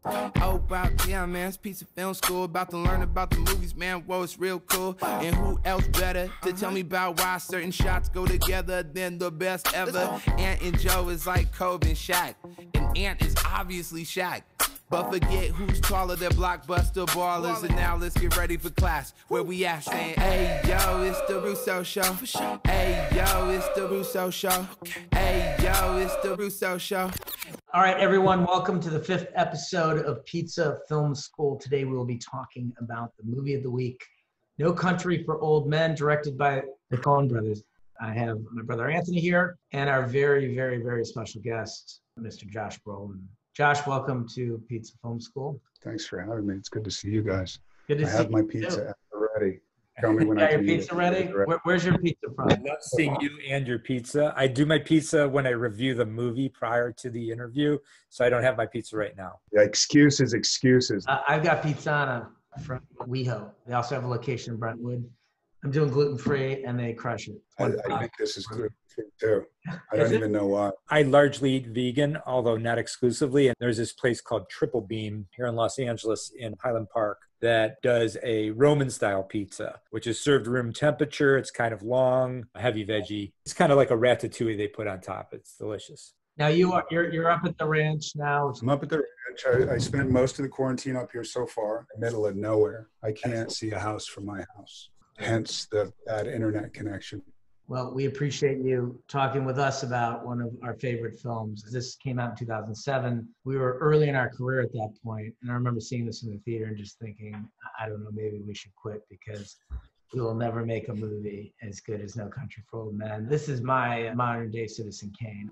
Oh, wow, yeah, man, it's Pizza Film School. About to learn about the movies, man. Whoa, it's real cool. And who else better to tell me about why certain shots go together than the best ever? Ant and Joe is like Kobe and Shaq. And Ant is obviously Shaq. But forget who's taller than blockbuster ballers. And now let's get ready for class, where we at saying, hey, yo, it's the Russo Show. Hey, yo, it's the Russo Show. Hey, yo, it's the Russo Show. All right, everyone, welcome to the 5th episode of Pizza Film School. Today we will be talking about the movie of the week, No Country for Old Men, directed by the Coen Brothers. I have my brother Anthony here and our very, very, very special guest, Mr. Josh Brolin. Josh, welcome to Pizza Film School. Thanks for having me. It's good to see you guys. Good to see you. I have my pizza ready. Tell me when I your can pizza eat ready? Where's your pizza from? I love seeing you and your pizza. I do my pizza when I review the movie prior to the interview, so I don't have my pizza right now. Yeah, excuses. I've got Pizzana from WeHo. They also have a location in Brentwood. I'm doing gluten-free, and they crush it. I think this is good too. I don't even know why. I largely eat vegan, although not exclusively. And there's this place called Triple Beam here in Los Angeles in Highland Park that does a Roman-style pizza, which is served room temperature. It's kind of long, heavy veggie. It's kind of like a ratatouille they put on top. It's delicious. Now you're up at the ranch now. I'm up at the ranch. I spent most of the quarantine up here so far, in the middle of nowhere. I can't see a house from my house. Hence the bad internet connection. Well, we appreciate you talking with us about one of our favorite films. This came out in 2007. We were early in our career at that point, and I remember seeing this in the theater and just thinking, I don't know, maybe we should quit because we will never make a movie as good as No Country for Old Men. This is my modern-day Citizen Kane.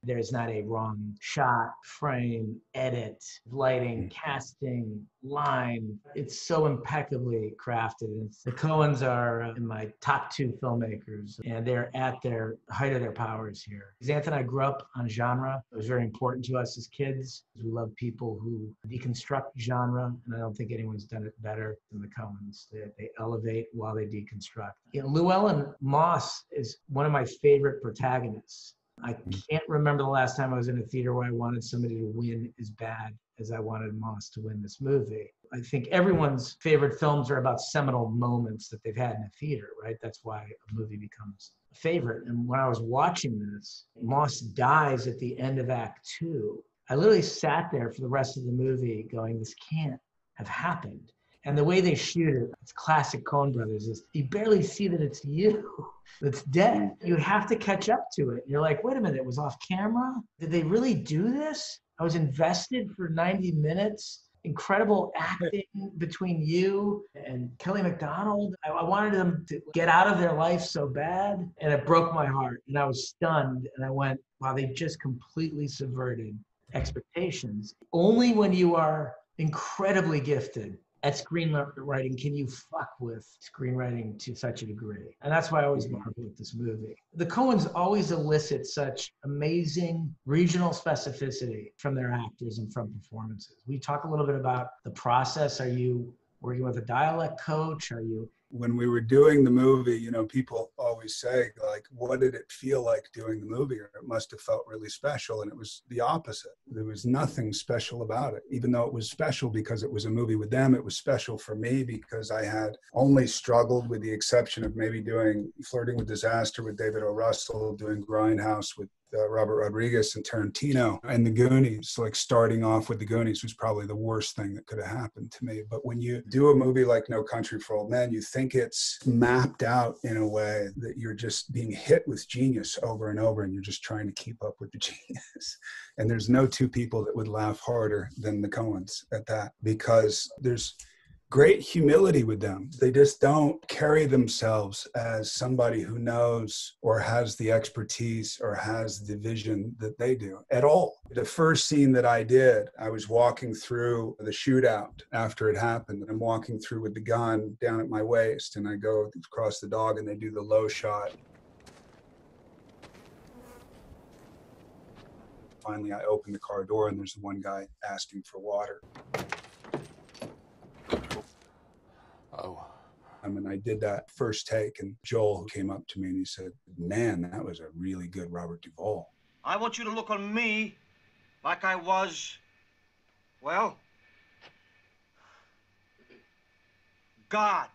There's not a wrong shot, frame, edit, lighting, casting, line. It's so impeccably crafted. The Coens are in my top 2 filmmakers, and they're at their height of their powers here. Anthony and I grew up on genre. It was very important to us as kids. We love people who deconstruct genre, and I don't think anyone's done it better than the Coens. They elevate while they deconstruct. Llewellyn Moss is one of my favorite protagonists. I can't remember the last time I was in a theater where I wanted somebody to win as bad as I wanted Moss to win this movie. I think everyone's favorite films are about seminal moments that they've had in a theater, right? That's why a movie becomes a favorite. And when I was watching this, Moss dies at the end of Act 2. I literally sat there for the rest of the movie going, this can't have happened. And the way they shoot it, it's classic Coen Brothers, is you barely see that it's you that's dead. You have to catch up to it. You're like, wait a minute, it was off camera? Did they really do this? I was invested for 90 minutes. Incredible acting between you and Kelly MacDonald. I wanted them to get out of their life so bad, and it broke my heart. And I was stunned, and I went, wow, they just completely subverted expectations. Only when you are incredibly gifted at screenwriting can you fuck with screenwriting to such a degree. And that's why I always marvel at this movie. The Coens always elicit such amazing regional specificity from their actors and from performances. We talk a little bit about the process. Are you working with a dialect coach? Are you? When we were doing the movie, you know, people always say, like, what did it feel like doing the movie? Or it must have felt really special. And it was the opposite. There was nothing special about it. Even though it was special because it was a movie with them, it was special for me because I had only struggled, with the exception of maybe doing Flirting with Disaster with David O. Russell, doing Grindhouse with Robert Rodriguez and Tarantino, and the Goonies. Like, starting off with the Goonies was probably the worst thing that could have happened to me. But when you do a movie like No Country for Old Men, you think it's mapped out in a way that you're just being hit with genius over and over, and you're just trying to keep up with the genius. And there's no 2 people that would laugh harder than the Coens at that, because there's great humility with them. They just don't carry themselves as somebody who knows or has the expertise or has the vision that they do at all. The first scene that I did, I was walking through the shootout after it happened. I'm walking through with the gun down at my waist, and I go across the dog and they do the low shot. Finally, I open the car door and there's one guy asking for water. Oh. And I did that first take, and Joel came up to me and he said, man, that was a really good Robert Duvall. I want you to look on me like I was, well, God.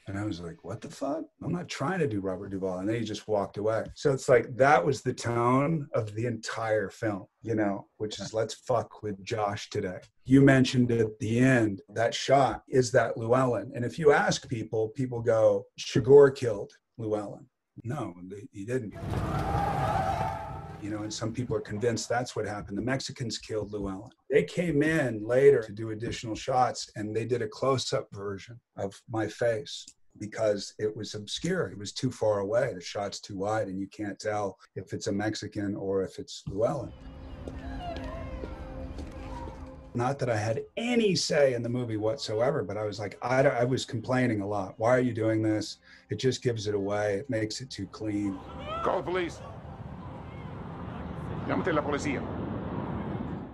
And I was like, what the fuck? I'm not trying to do Robert Duvall. And then he just walked away. So it's like, that was the tone of the entire film, you know, which is let's fuck with Josh today. You mentioned at the end, that shot, is that Llewellyn? And if you ask people, people go, Chigurh killed Llewellyn. No, he didn't. You know, and some people are convinced that's what happened. The Mexicans killed Llewellyn. They came in later to do additional shots, and they did a close-up version of my face because it was obscure. It was too far away. The shot's too wide, and you can't tell if it's a Mexican or if it's Llewellyn. Not that I had any say in the movie whatsoever, but I was like, I was complaining a lot. Why are you doing this? It just gives it away. It makes it too clean. Call the police. Llámate la policía.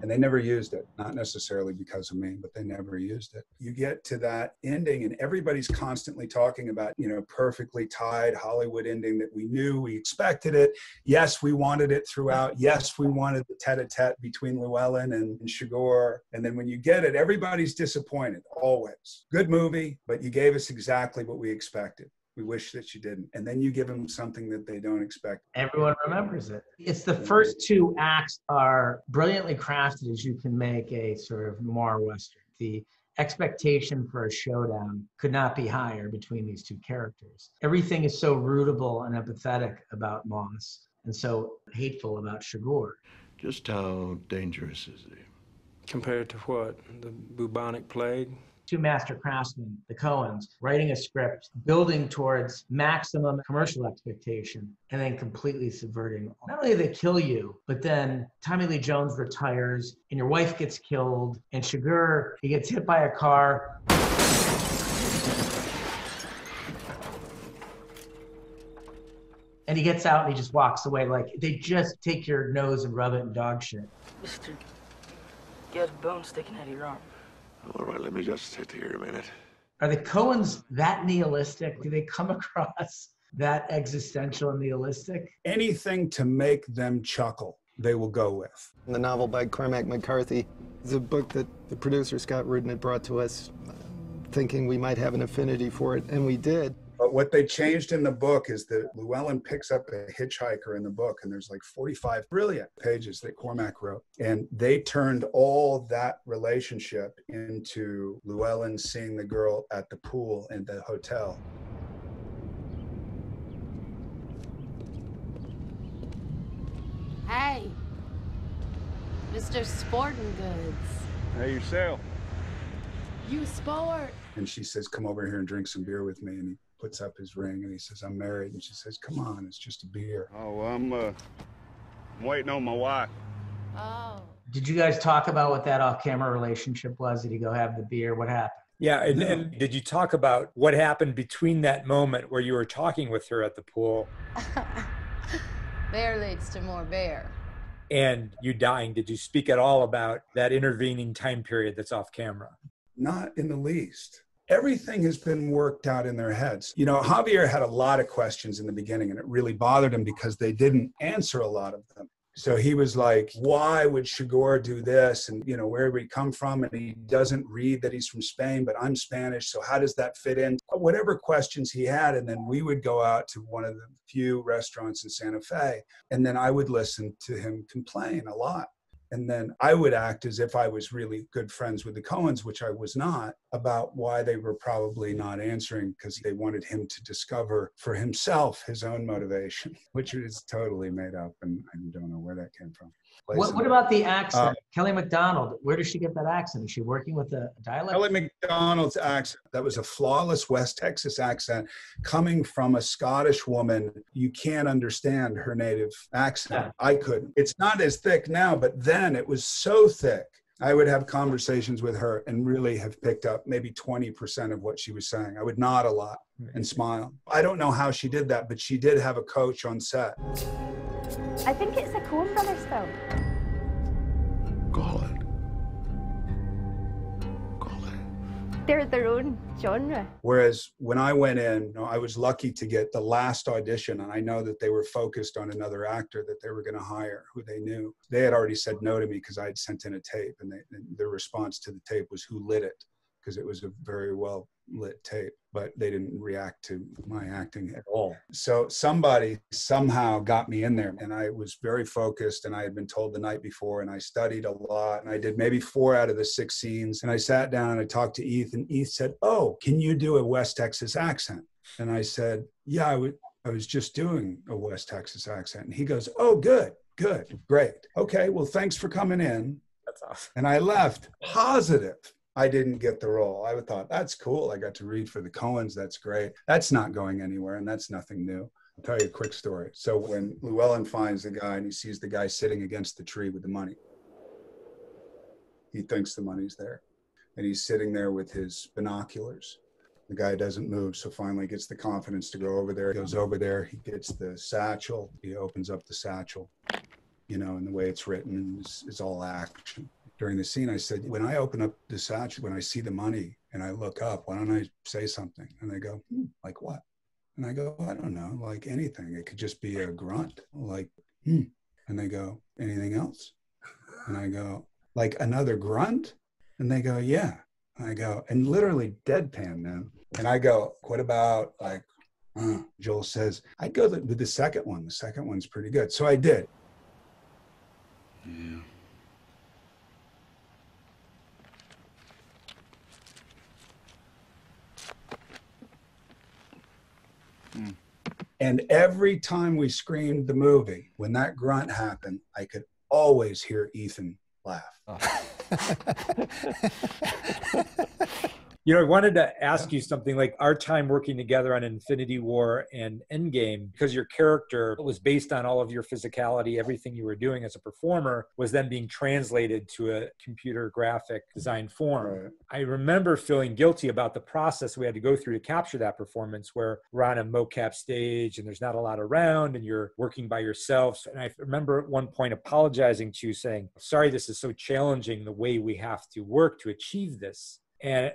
And they never used it, not necessarily because of me, but they never used it. You get to that ending and everybody's constantly talking about, you know, perfectly tied Hollywood ending that we knew, we expected it. Yes, we wanted it throughout. Yes, we wanted the tete-a-tete between Llewellyn and Chigurh. And then when you get it, everybody's disappointed, always. Good movie, but you gave us exactly what we expected. We wish that you didn't. And then you give them something that they don't expect. Everyone remembers it. It's the first two acts are brilliantly crafted as you can make a sort of noir Western. The expectation for a showdown could not be higher between these two characters. Everything is so rootable and empathetic about Moss and so hateful about Chigurh. Just how dangerous is he? Compared to what? The bubonic plague? Two master craftsmen, the Coens, writing a script, building towards maximum commercial expectation, and then completely subverting. Not only do they kill you, but then Tommy Lee Jones retires, and your wife gets killed, and Chigurh, he gets hit by a car. And he gets out and he just walks away. Like, they just take your nose and rub it in dog shit. Mister, you got a bone sticking out of your arm. All right, let me just sit here a minute. Are the Coens that nihilistic? Do they come across that existential and nihilistic? Anything to make them chuckle, they will go with. The novel by Cormac McCarthy is a book that the producer Scott Rudin had brought to us, thinking we might have an affinity for it, and we did. But what they changed in the book is that Llewellyn picks up a hitchhiker in the book, and there's like 45 brilliant pages that Cormac wrote. And they turned all that relationship into Llewellyn seeing the girl at the pool in the hotel. Hey, Mr. Sporting Goods. Hey, yourself. You sport. And she says, come over here and drink some beer with me. And he puts up his ring and he says, I'm married. And she says, come on, it's just a beer. Oh, I'm waiting on my wife. Oh. Did you guys talk about what that off-camera relationship was? Did he go have the beer? What happened? Yeah, and did you talk about what happened between that moment where you were talking with her at the pool? Bear leads to more bear. And you dying. Did you speak at all about that intervening time period that's off camera? Not in the least. Everything has been worked out in their heads. You know, Javier had a lot of questions in the beginning, and it really bothered him because they didn't answer a lot of them. So he was like, why would Chigurh do this? And, you know, where would he come from? And he doesn't read that he's from Spain, but I'm Spanish. So how does that fit in? Whatever questions he had. And then we would go out to one of the few restaurants in Santa Fe. And then I would listen to him complain a lot. And then I would act as if I was really good friends with the Coens, which I was not, about why they were probably not answering because they wanted him to discover for himself his own motivation, which is totally made up. And I don't know where that came from. What about the accent? Kelly MacDonald, where does she get that accent? Is she working with a dialect? Kelly MacDonald's accent, that was a flawless West Texas accent coming from a Scottish woman. You can't understand her native accent. Yeah. I couldn't. It's not as thick now, but then it was so thick. I would have conversations with her and really have picked up maybe 20% of what she was saying. I would nod a lot and smile. I don't know how she did that, but she did have a coach on set. I think it's a Coen Brothers film. They're their own genre. Whereas when I went in, I was lucky to get the last audition, and I know that they were focused on another actor that they were going to hire, who they knew. They had already said no to me because I had sent in a tape, and their response to the tape was, "Who lit it?" Because it was a very well lit tape, but they didn't react to my acting at all. So somebody somehow got me in there, and I was very focused, and I had been told the night before, and I studied a lot, and I did maybe 4 out of the 6 scenes, and I sat down and I talked to Eth, and Eth said, "Oh, can you do a West Texas accent?" And I said, "Yeah, I was just doing a West Texas accent." And he goes, "Oh, good, great. Okay, well, thanks for coming in." That's awesome. And I left positive I didn't get the role. I thought, that's cool. I got to read for the Coens. That's great. That's not going anywhere, and that's nothing new. I'll tell you a quick story. So when Llewellyn finds the guy and he sees the guy sitting against the tree with the money, he thinks the money's there. And he's sitting there with his binoculars. The guy doesn't move, so finally gets the confidence to go over there. He goes over there. He gets the satchel. He opens up the satchel, and the way it's written is all action. During the scene, I said, when I open up the satchel, when I see the money and I look up, why don't I say something? And they go, like what? And I go, I don't know, like anything. It could just be a grunt, like, And they go, anything else? And I go, like another grunt? And they go, yeah. And I go, and literally deadpan them. And I go, what about like, Joel says, I'd go with the second one. The second one's pretty good. So I did. Yeah. And every time we screened the movie, when that grunt happened, I could always hear Ethan laugh. I wanted to ask you something, like our time working together on Infinity War and Endgame, because your character was based on all of your physicality, everything you were doing as a performer was then being translated to a computer graphic design form. Right. I remember feeling guilty about the process we had to go through to capture that performance, where we're on a mocap stage and there's not a lot around and you're working by yourself. And I remember at one point apologizing to you, saying, sorry, this is so challenging, the way we have to work to achieve this. And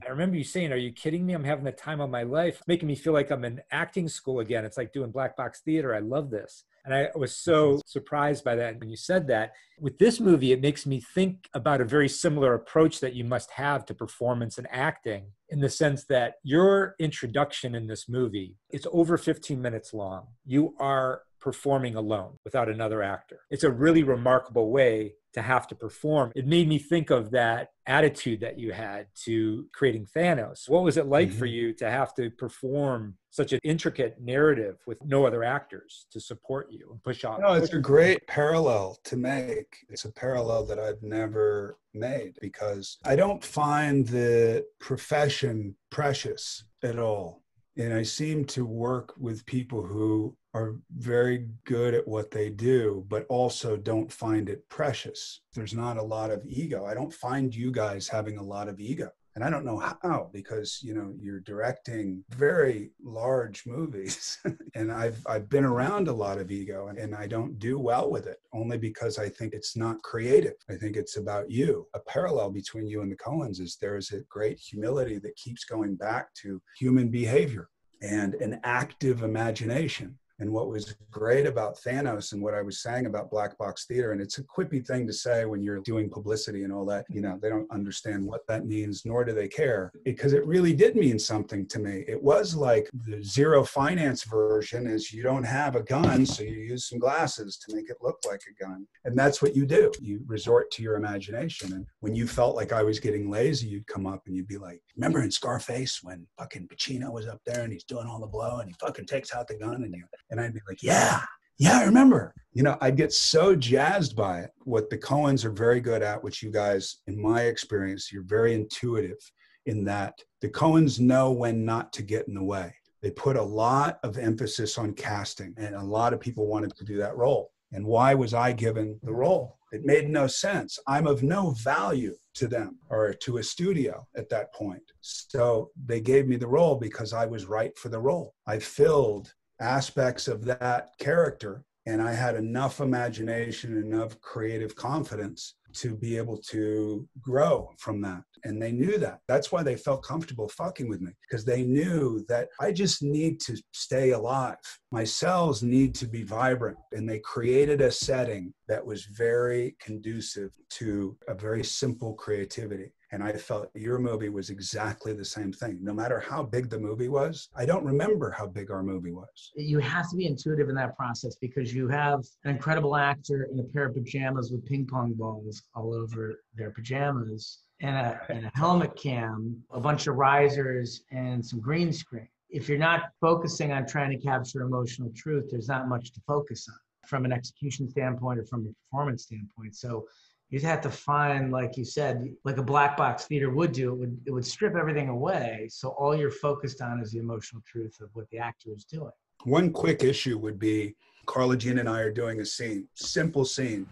I remember you saying, are you kidding me? I'm having the time of my life, making me feel like I'm in acting school again. It's like doing black box theater. I love this. And I was so surprised by that. And when you said that, with this movie, it makes me think about a very similar approach that you must have to performance and acting, in the sense that your introduction in this movie, it's over 15 minutes long. You are performing alone without another actor. It's a really remarkable way to have to perform. It made me think of that attitude that you had to creating Thanos. What was it like for you to have to perform such an intricate narrative with no other actors to support you and push on? No, it's a great parallel to make. It's a parallel that I've never made, because I don't find the profession precious at all. And I seem to work with people who are very good at what they do, but also don't find it precious. There's not a lot of ego. I don't find you guys having a lot of ego. And I don't know how, because, you're directing very large movies. And I've been around a lot of ego, and I don't do well with it, only because I think it's not creative. I think it's about you. A parallel between you and the Coens is there's a great humility that keeps going back to human behavior and an active imagination. And what was great about Thanos, and what I was saying about black box theater, and it's a quippy thing to say when you're doing publicity and all that, they don't understand what that means, nor do they care, because it really did mean something to me. It was like the Zero Finance version is you don't have a gun, so you use some glasses to make it look like a gun. And that's what you do. You resort to your imagination. And when you felt like I was getting lazy, you'd come up and you'd be like, remember in Scarface when fucking Pacino was up there and he's doing all the blow and he fucking takes out the gun, and I'd be like, yeah, I remember. I'd get so jazzed by it. What the Coens are very good at, which you guys, in my experience, you're very intuitive in that the Coens know when not to get in the way. They put a lot of emphasis on casting, and a lot of people wanted to do that role. And why was I given the role? It made no sense. I'm of no value to them or to a studio at that point. So they gave me the role because I was right for the role. I filled aspects of that character, and I had enough imagination, enough creative confidence to be able to grow from that. And they knew that. That's why they felt comfortable fucking with me, because they knew that I just need to stay alive. My cells need to be vibrant. And they created a setting that was very conducive to a very simple creativity. And I felt your movie was exactly the same thing. No matter how big the movie was, I don't remember how big our movie was. You have to be intuitive in that process because you have an incredible actor in a pair of pajamas with ping pong balls all over their pajamas and a helmet cam, a bunch of risers, and some green screen. If you're not focusing on trying to capture emotional truth, there's not much to focus on from an execution standpoint or from a performance standpoint. So you'd have to find, like you said, like a black box theater would do, it would strip everything away. So all you're focused on is the emotional truth of what the actor is doing. One quick issue would be Carla Jean and I are doing a scene, simple scene.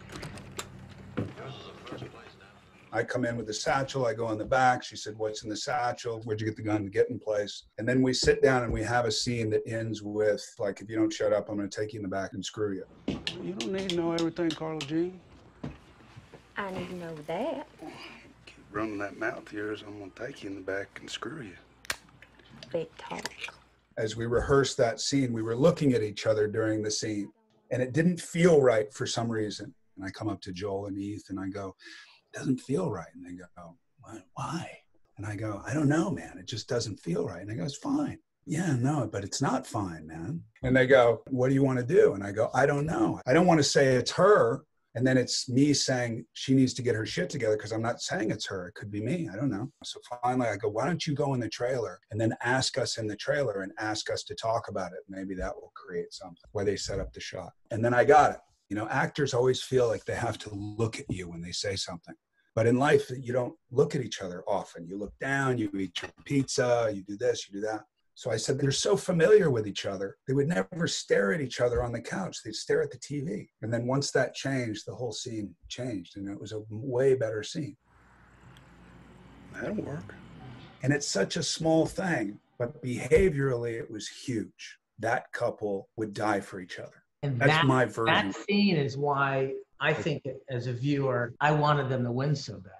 I come in with the satchel, I go in the back. She said, what's in the satchel? Where'd you get the gun to get in place? And then we sit down and we have a scene that ends with, like, if you don't shut up, I'm gonna take you in the back and screw you. You don't need to know everything, Carla Jean. I need to know that. Keep running that mouth of yours, I'm gonna take you in the back and screw you. Big talk. As we rehearsed that scene, we were looking at each other during the scene, and it didn't feel right for some reason. And I come up to Joel and Heath and I go, it doesn't feel right. And they go, why? And I go, I don't know, man. It just doesn't feel right. And I go, it's fine. Yeah, no, but it's not fine, man. And they go, what do you want to do? And I go, I don't know. I don't want to say it's her. And then it's me saying she needs to get her shit together because I'm not saying it's her. It could be me. I don't know. So finally I go, why don't you go in the trailer and then ask us in the trailer and ask us to talk about it? Maybe that will create something, why they set up the shot. And then I got it. You know, actors always feel like they have to look at you when they say something. But in life, you don't look at each other often. You look down, you eat your pizza, you do this, you do that. So I said, they're so familiar with each other. They would never stare at each other on the couch. They'd stare at the TV. And then once that changed, the whole scene changed. And it was a way better scene. That'll work. And it's such a small thing, but behaviorally, it was huge. That couple would die for each other. And that's my version. That scene is why I think, as a viewer, I wanted them to win so bad.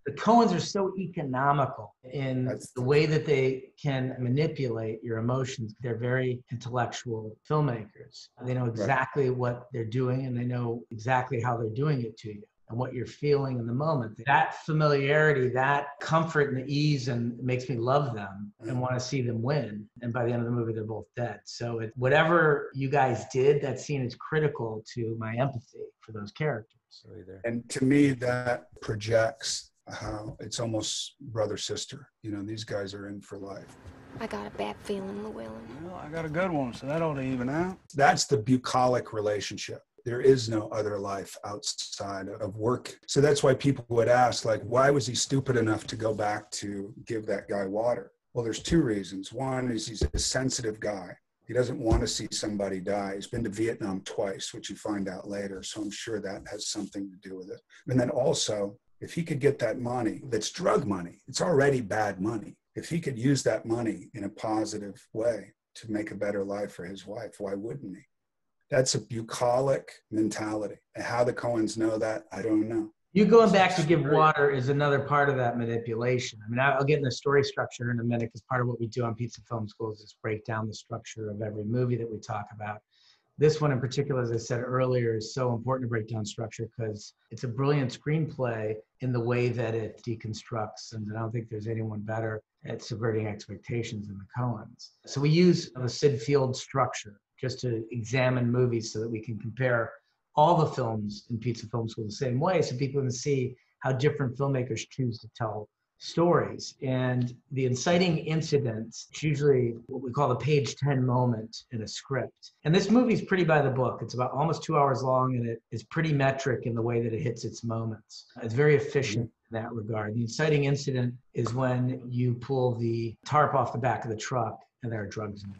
The Coens are so economical in the way that they can manipulate your emotions. They're very intellectual filmmakers. They know exactly what they're doing, and they know exactly how they're doing it to you and what you're feeling in the moment. That familiarity, that comfort and the ease, and it makes me love them and want to see them win. And by the end of the movie, they're both dead. So whatever you guys did, that scene is critical to my empathy for those characters. And to me, that projects how it's almost brother-sister. You know, these guys are in for life. I got a bad feeling, Llewellyn. Well, I got a good one, so that ought to even out. That's the bucolic relationship. There is no other life outside of work. So that's why people would ask, like, why was he stupid enough to go back to give that guy water? Well, there's two reasons. One is he's a sensitive guy. He doesn't want to see somebody die. He's been to Vietnam twice, which you find out later. So I'm sure that has something to do with it. And then also, if he could get that money, that's drug money, it's already bad money. If he could use that money in a positive way to make a better life for his wife, why wouldn't he? That's a bucolic mentality. And how the Coens know that, I don't know. You going back to give water is another part of that manipulation. I mean, I'll get in the story structure in a minute, because part of what we do on Pizza Film School is break down the structure of every movie that we talk about. This one in particular, as I said earlier, is so important to break down structure because it's a brilliant screenplay in the way that it deconstructs. And I don't think there's anyone better at subverting expectations than the Coens. So we use the Sid Field structure just to examine movies so that we can compare all the films in Pizza Film School the same way, so people can see how different filmmakers choose to tell stories. And the inciting incident is usually what we call the page 10 moment in a script. And this movie is pretty by the book. It's about almost 2 hours long, and it is pretty metric in the way that it hits its moments. It's very efficient in that regard. The inciting incident is when you pull the tarp off the back of the truck and there are drugs in it.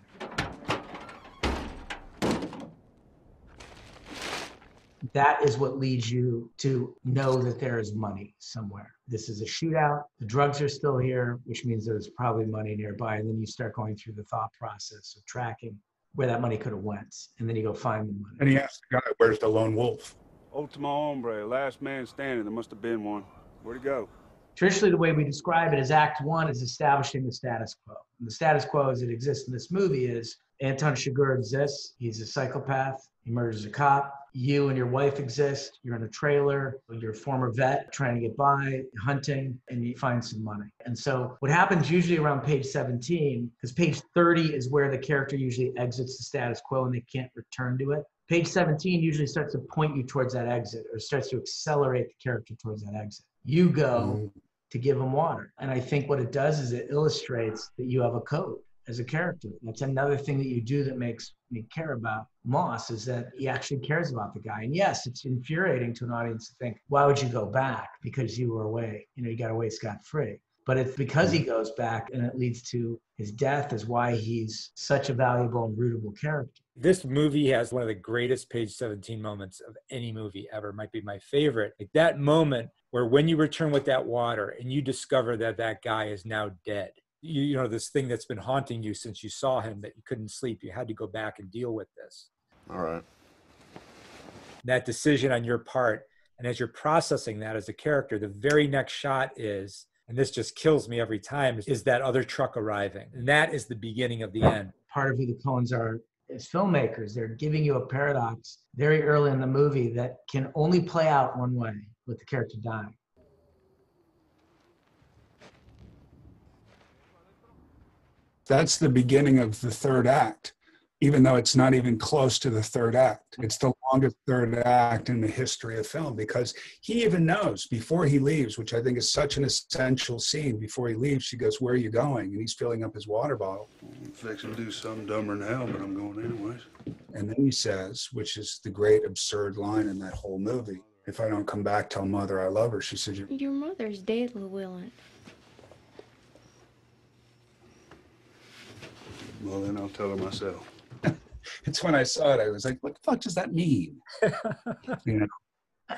That is what leads you to know that there is money somewhere. This is a shootout. The drugs are still here, which means there's probably money nearby. And then you start going through the thought process of tracking where that money could have went. And then you go find the money. And he asked the guy, where's the lone wolf? Ultimo hombre, last man standing. There must have been one. Where'd he go? Traditionally, the way we describe it is Act One is establishing the status quo. And the status quo as it exists in this movie is Anton Chigurh exists. He's a psychopath. He murders a cop. You and your wife exist. You're in a trailer. You're a former vet trying to get by, hunting, and you find some money. And so what happens usually around page 17, because page 30 is where the character usually exits the status quo and they can't return to it. Page 17 usually starts to point you towards that exit or starts to accelerate the character towards that exit. You go to give him water. And I think what it does is it illustrates that you have a code as a character. That's another thing that you do that makes me care about Moss, is that he actually cares about the guy. And yes, it's infuriating to an audience to think, why would you go back? Because you were away, you got away scot-free. But it's because he goes back and it leads to his death is why he's such a valuable and rootable character. This movie has one of the greatest page 17 moments of any movie ever. Might be my favorite. Like that moment where when you return with that water and you discover that that guy is now dead. You know, this thing that's been haunting you since you saw him, that you couldn't sleep. You had to go back and deal with this. All right. That decision on your part. And as you're processing that as a character, the very next shot is, and this just kills me every time, is that other truck arriving. And that is the beginning of the end. Part of who the Coens are as filmmakers, they're giving you a paradox very early in the movie that can only play out one way, with the character dying. That's the beginning of the third act, even though it's not even close to the third act. It's the longest third act in the history of film, because he even knows before he leaves, which I think is such an essential scene. Before he leaves, she goes, "Where are you going?" And he's filling up his water bottle. I'm fixing to do something dumber than hell, but I'm going anyways. And then he says, which is the great absurd line in that whole movie, "If I don't come back, tell Mother I love her." She said, Your mother's dead, Llewellyn. Well, then I'll tell her myself. It's when I saw it, I was like, what the fuck does that mean? You know?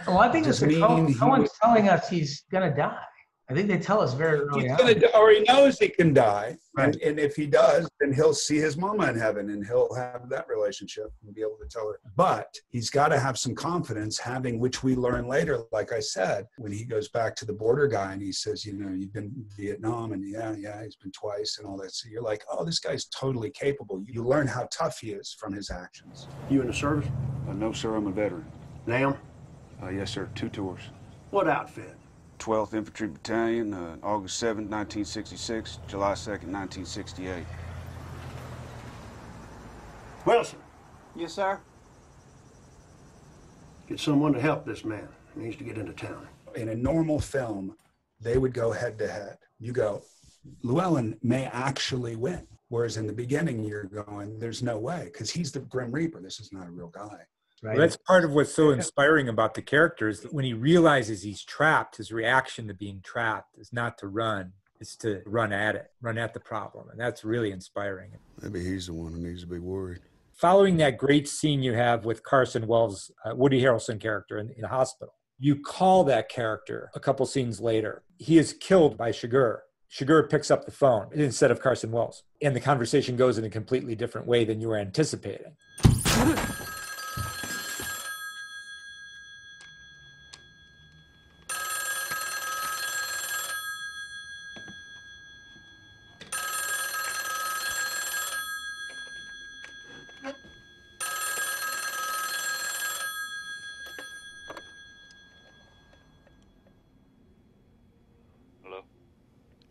Well, I think it's Coen's telling us he's going to die. I think they tell us very early on. Or he knows he can die. Right. And if he does, then he'll see his mama in heaven and he'll have that relationship and be able to tell her. But he's got to have some confidence, having, which we learn later, like I said, when he goes back to the border guy and he says, you know, you've been in Vietnam, and yeah, he's been twice and all that. So you're like, oh, this guy's totally capable. You learn how tough he is from his actions. You in the service? No, sir, I'm a veteran. Now? Yes, sir, 2 tours. What outfit? 12th Infantry Battalion, August 7th, 1966, July 2nd, 1968. Wilson. Yes, sir? Get someone to help this man. He needs to get into town. In a normal film, they would go head to head. You go, Llewellyn may actually win. Whereas in the beginning, you're going, there's no way, because he's the Grim Reaper. This is not a real guy. Right. Well, that's part of what's so inspiring about the character, is that when he realizes he's trapped, his reaction to being trapped is not to run, it's to run at it, run at the problem. And that's really inspiring. Maybe he's the one who needs to be worried. Following that great scene you have with Carson Wells, Woody Harrelson character in the hospital, you call that character a couple scenes later. He is killed by Chigurh. Chigurh picks up the phone instead of Carson Wells. And the conversation goes in a completely different way than you were anticipating.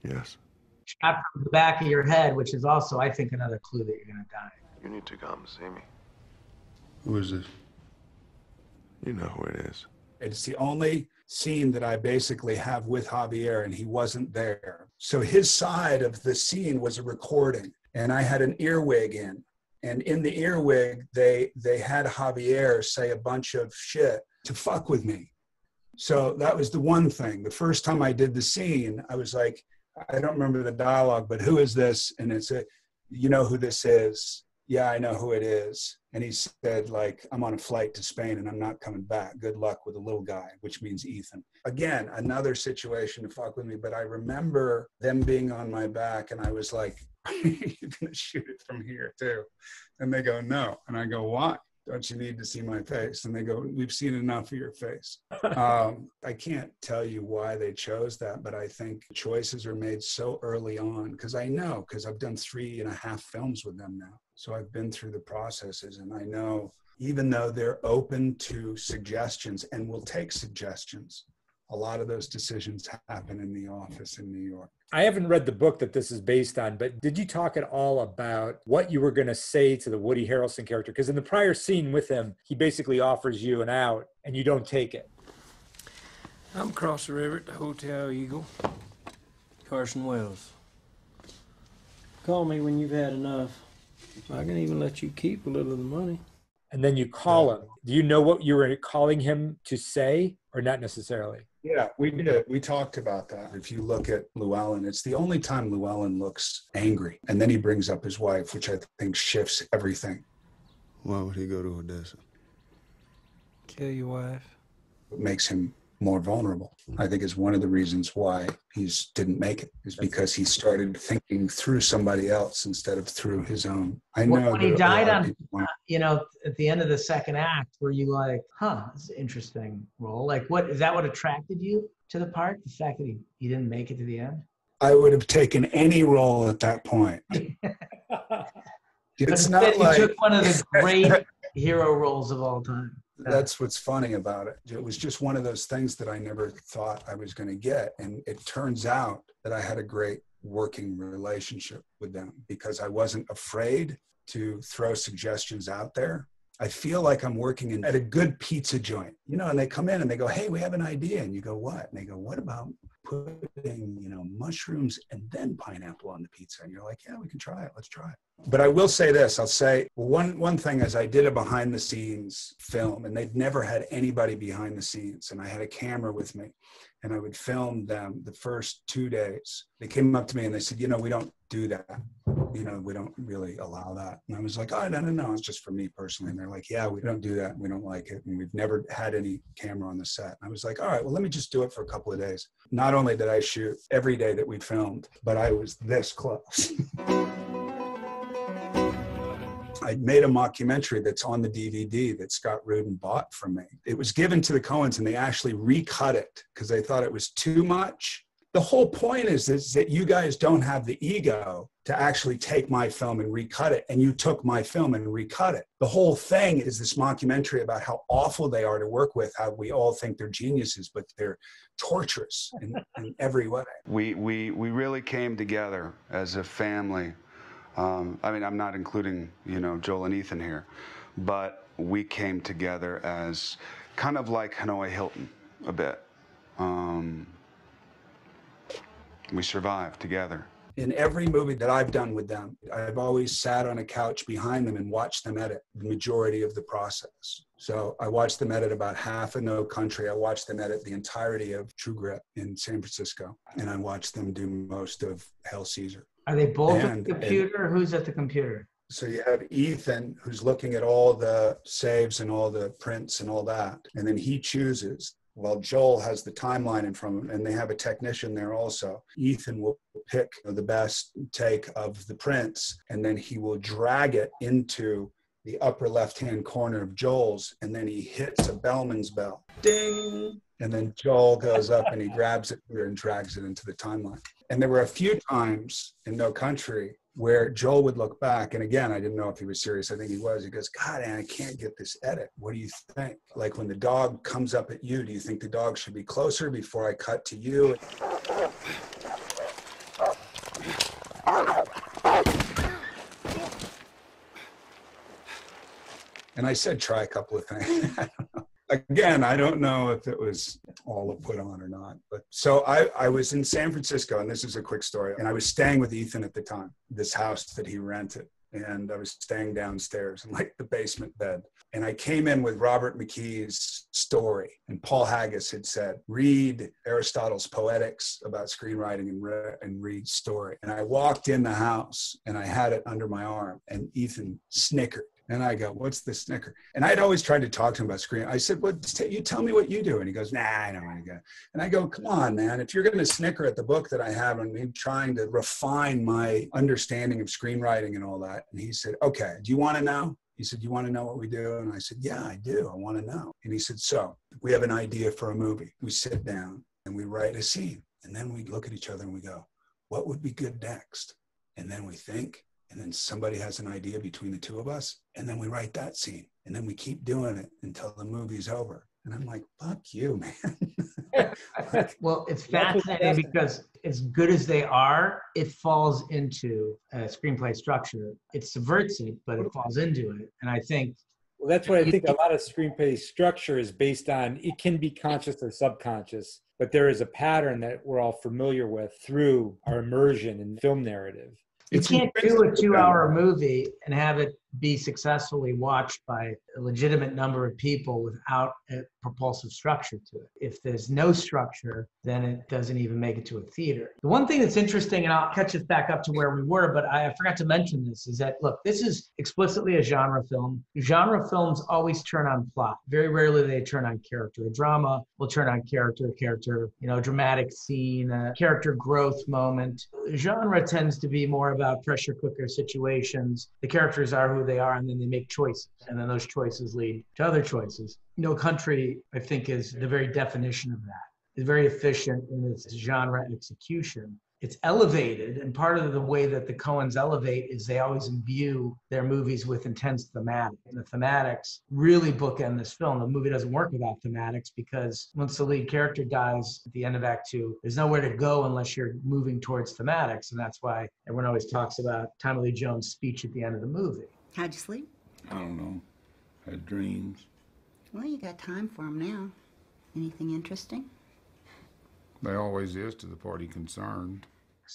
Yes. Shot from the back of your head, which is also, I think, another clue that you're going to die. You need to come see me. Who is this? You know who it is. It's the only scene that I basically have with Javier, and he wasn't there. So his side of the scene was a recording, and I had an earwig in. And in the earwig, they had Javier say a bunch of shit to fuck with me. So that was the one thing. The first time I did the scene, I was like, I don't remember the dialogue, but who is this? And it's you know who this is? Yeah, I know who it is. And he said, like, I'm on a flight to Spain and I'm not coming back. Good luck with the little guy, which means Ethan. Again, another situation to fuck with me. But I remember them being on my back and I was like, you're going to shoot it from here too. And they go, no. And I go, why? don't you need to see my face? And they go, we've seen enough of your face. I can't tell you why they chose that, but I think choices are made so early on, because I know, because I've done 3.5 films with them now. So I've been through the processes, and I know, even though they're open to suggestions and will take suggestions, a lot of those decisions happen in the office in New York. I haven't read the book that this is based on, but did you talk at all about what you were going to say to the Woody Harrelson character? Because in the prior scene with him, he basically offers you an out and you don't take it. I'm across the river at the Hotel Eagle, Carson Wells. Call me when you've had enough. I can even let you keep a little of the money. And then you call him. Do you know what you were calling him to say, or not necessarily? Yeah, we did. We talked about that. If you look at Llewellyn, it's the only time Llewellyn looks angry. And then he brings up his wife, which I think shifts everything. Why would he go to Odessa? Kill your wife. It makes him more vulnerable. I think is one of the reasons why he didn't make it, is because he started thinking through somebody else instead of through his own. I know when he died on, at the end of the second act, were you like, this is an interesting role? Like, what is that? What attracted you to the part? The fact that he didn't make it to the end? I would have taken any role at that point. It's not like you took one of the great hero roles of all time. That's what's funny about it. It was just one of those things that I never thought I was going to get. And it turns out that I had a great working relationship with them because I wasn't afraid to throw suggestions out there. I feel like I'm working at a good pizza joint, and they come in and they go, hey, we have an idea. And you go, what? And they go, what about putting, mushrooms and then pineapple on the pizza? And you're like, yeah, we can try it. Let's try it. But I will say this. I'll say one thing is I did a behind the scenes film, and they'd never had anybody behind the scenes. And I had a camera with me, and I would film them the first 2 days. They came up to me and they said, we don't do that. We don't really allow that. And I was like, oh, no, it's just for me personally. And they're like, yeah, we don't do that. We don't like it. And we've never had any camera on the set. And I was like, all right, well, let me just do it for a couple of days. Not only did I shoot every day that we filmed, but I was this close. I made a mockumentary that's on the DVD that Scott Rudin bought from me. It was given to the Coens and they actually recut it because they thought it was too much. The whole point is that you guys don't have the ego to actually take my film and recut it, and you took my film and recut it. The whole thing is this mockumentary about how awful they are to work with, how we all think they're geniuses, but they're torturous in every way. We really came together as a family. I'm not including, Joel and Ethan here, but we came together as kind of like Hanoi Hilton a bit. We survived together. In every movie that I've done with them, I've always sat on a couch behind them and watched them edit the majority of the process. So I watched them edit about half of No Country. I watched them edit the entirety of True Grit in San Francisco. And I watched them do most of Hail Caesar. Are they both at the computer? Who's at the computer? So you have Ethan, who's looking at all the saves and all the prints and all that. And then he chooses. While Joel has the timeline in front of him, and they have a technician there also. Ethan will pick the best take of the prints, and then he will drag it into the upper left-hand corner of Joel's, and then he hits a bellman's bell. Ding! And then Joel goes up and he grabs it and drags it into the timeline. And there were a few times in No Country where Joel would look back, and again, I didn't know if he was serious. I think he was. He goes, God, I can't get this edit. What do you think? Like when the dog comes up at you, do you think the dog should be closer before I cut to you? And I said, try a couple of things. Again, I don't know if it was all put on or not. But so I was in San Francisco, and this is a quick story. And I was staying with Ethan at the time, this house that he rented. And I was staying downstairs in like the basement bed. And I came in with Robert McKee's story. And Paul Haggis had said, read Aristotle's Poetics about screenwriting and read story. And I walked in the house and I had it under my arm, and Ethan snickered. And I go, what's the snicker? And I'd always tried to talk to him about screen. I said, well, you tell me what you do. And he goes, nah, I don't want to go. And I go, come on, man. If you're going to snicker at the book that I have, and me trying to refine my understanding of screenwriting and all that. And he said, okay, do you want to know? He said, you want to know what we do? And I said, yeah, I do. I want to know. And he said, so we have an idea for a movie. We sit down and we write a scene. And then we look at each other and we go, what would be good next? And then we think, and then somebody has an idea between the two of us. And then we write that scene. And then we keep doing it until the movie's over. And I'm like, fuck you, man. Well, it's fascinating because as good as they are, it falls into a screenplay structure. It subverts it, but it falls into it. And I think well, that's what I think a lot of screenplay structure is based on. It can be conscious or subconscious, but there is a pattern that we're all familiar with through our immersion in film narrative. You can't do a 2-hour movie and have it be successfully watched by a legitimate number of people without a propulsive structure to it. If there's no structure, then it doesn't even make it to a theater. The one thing that's interesting, and I'll catch us back up to where we were, but I forgot to mention this, is that, look, this is explicitly a genre film. Genre films always turn on plot. Very rarely they turn on character. A drama will turn on character, dramatic scene, a character growth moment. Genre tends to be more about pressure cooker situations. The characters are who they are, and then they make choices, and then those choices lead to other choices. No Country, I think, is the very definition of that. It's very efficient in its genre execution. It's elevated, and part of the way that the Coens elevate is they always imbue their movies with intense thematics. And the thematics really bookend this film. The movie doesn't work without thematics because once the lead character dies at the end of Act 2, there's nowhere to go unless you're moving towards thematics, and that's why everyone always talks about Tommy Lee Jones' speech at the end of the movie. How'd you sleep? I don't know. Had dreams. Well, you got time for them now. Anything interesting? There always is to the party concerned.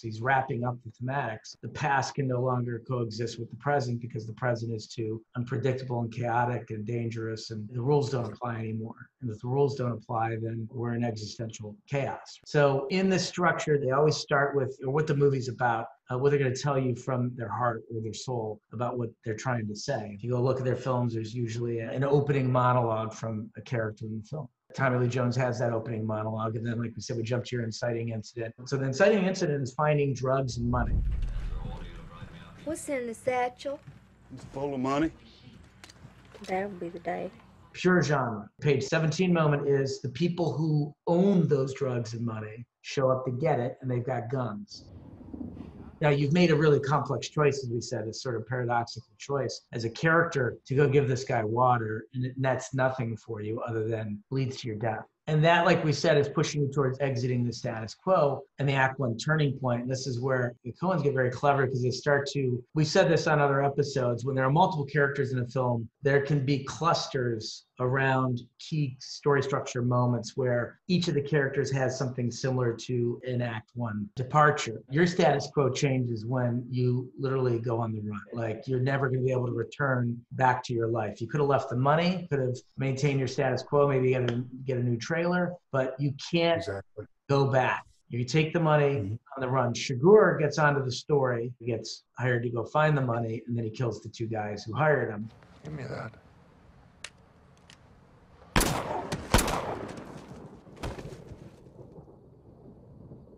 He's wrapping up the thematics. The past can no longer coexist with the present because the present is too unpredictable and chaotic and dangerous, and the rules don't apply anymore. And if the rules don't apply, then we're in existential chaos. So in this structure, they always start with what the movie's about, what they're going to tell you from their heart or their soul about what they're trying to say. If you go look at their films, there's usually an opening monologue from a character in the film. Tommy Lee Jones has that opening monologue, and then, like we said, we jump to your inciting incident. So the inciting incident is finding drugs and money. What's in the satchel? It's full of money. That'll be the day. Pure genre. Page 17 moment is the people who own those drugs and money show up to get it, and they've got guns. Now, you've made a really complex choice, as we said, a sort of paradoxical choice as a character to go give this guy water, and it nets nothing for you other than leads to your death. And that, like we said, is pushing you towards exiting the status quo and the Act 1 turning point. And this is where the Coens get very clever because they start to, we said this on other episodes, when there are multiple characters in a film, there can be clusters around key story structure moments where each of the characters has something similar to an Act 1 departure. Your status quo changes when you literally go on the run. Like, you're never going to be able to return back to your life. You could have left the money, could have maintained your status quo, maybe get a new trailer, but you can't go back. You take the money on the run. Chigurh gets onto the story, he gets hired to go find the money, and then he kills the two guys who hired him. Give me that.